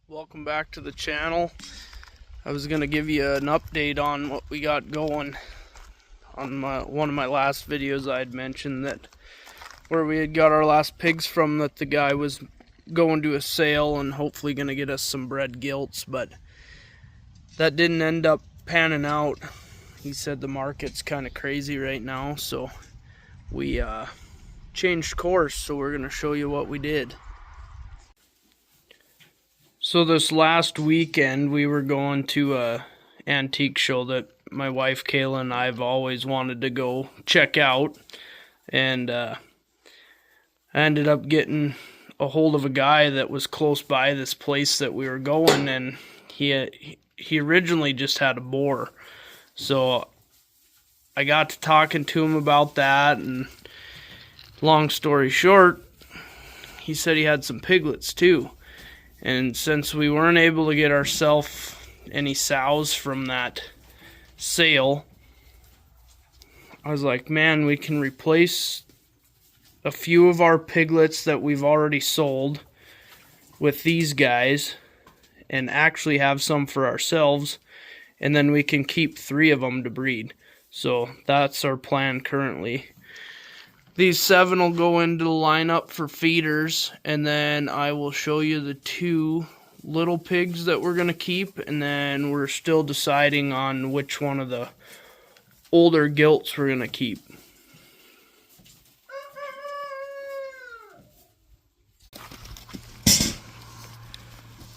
Welcome back to the channel. I was going to give you an update on what we got going on one of my last videos. I had mentioned that where we had got our last pigs from, that the guy was going to a sale and hopefully going to get us some bred gilts, but that didn't end up panning out. He said the market's kind of crazy right now, so we changed course, so we're going to show you what we did. So this last weekend we were going to a antique show that my wife Kayla and I have always wanted to go check out, and I ended up getting a hold of a guy that was close by this place that we were going, and he originally just had a boar. So I got to talking to him about that, and long story short, he said he had some piglets too. And since we weren't able to get ourselves any sows from that sale, I was like, man, we can replace a few of our piglets that we've already sold with these guys and actually have some for ourselves, and then we can keep 3 of them to breed. So that's our plan currently. These 7 will go into the lineup for feeders, and then I will show you the 2 little pigs that we're going to keep, and then we're still deciding on which one of the older gilts we're going to keep.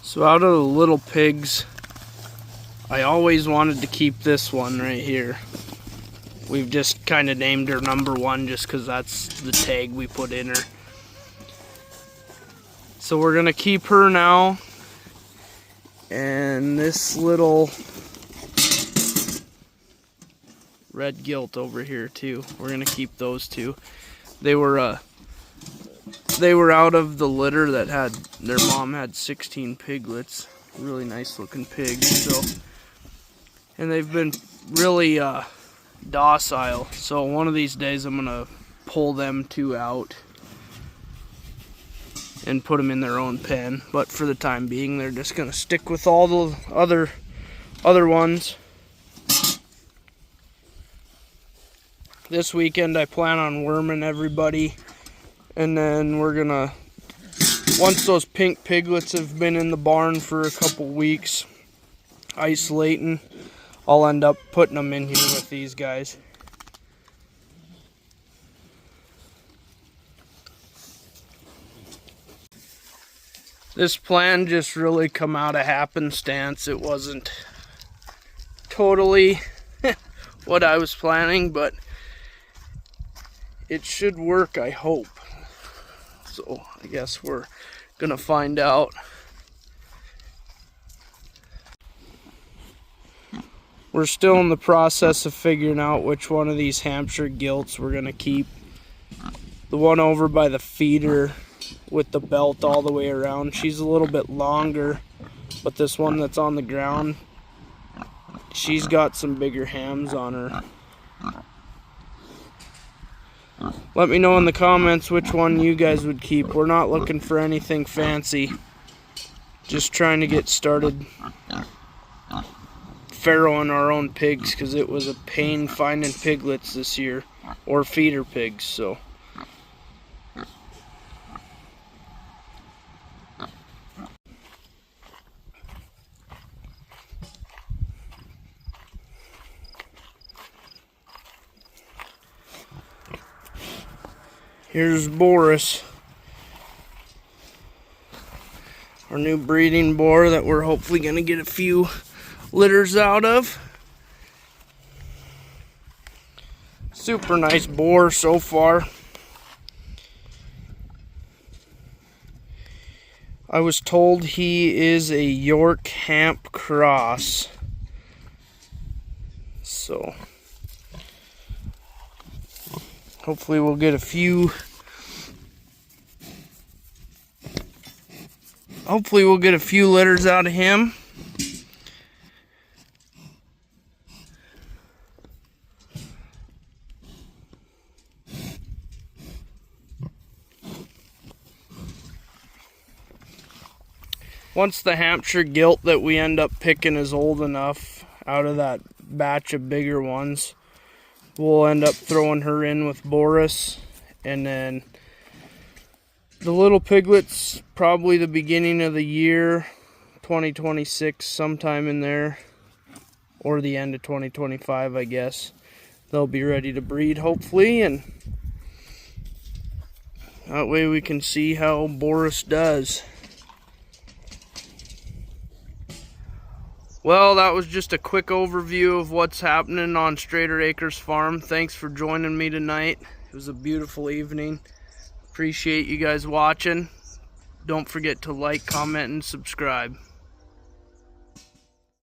So out of the little pigs, I always wanted to keep this one right here. We've just kind of named her number 1 just because that's the tag we put in her. So we're going to keep her now. And this little red gilt over here too. We're going to keep those 2. They were out of the litter that had, their mom had 16 piglets. Really nice looking pigs. So, and they've been really docile, so one of these days I'm gonna pull them 2 out and put them in their own pen, but for the time being they're just gonna stick with all the other ones. This weekend I plan on worming everybody, and then we're gonna, once those pink piglets have been in the barn for a couple weeks isolating, I'll end up putting them in here with these guys. This plan just really come out of happenstance. It wasn't totally what I was planning, but it should work, I hope. So I guess we're gonna find out. We're still in the process of figuring out which one of these Hampshire gilts we're going to keep. The one over by the feeder with the belt all the way around, she's a little bit longer, but this one that's on the ground, she's got some bigger hams on her. Let me know in the comments which one you guys would keep. We're not looking for anything fancy, just trying to get started farrowing our own pigs, because it was a pain finding piglets this year, or feeder pigs. So here's Boris, our new breeding boar that we're hopefully going to get a few litters out of. Super nice boar so far. I was told he is a York Hamp cross, so hopefully we'll get a few litters out of him. once the Hampshire gilt that we end up picking is old enough out of that batch of bigger ones, we'll end up throwing her in with Boaris. And then the little piglets, probably the beginning of the year, 2026, sometime in there, or the end of 2025, I guess. They'll be ready to breed, hopefully, and that way we can see how Boris does. Well, that was just a quick overview of what's happening on Strader Acres Farm. Thanks for joining me tonight. It was a beautiful evening. Appreciate you guys watching. Don't forget to like, comment, and subscribe.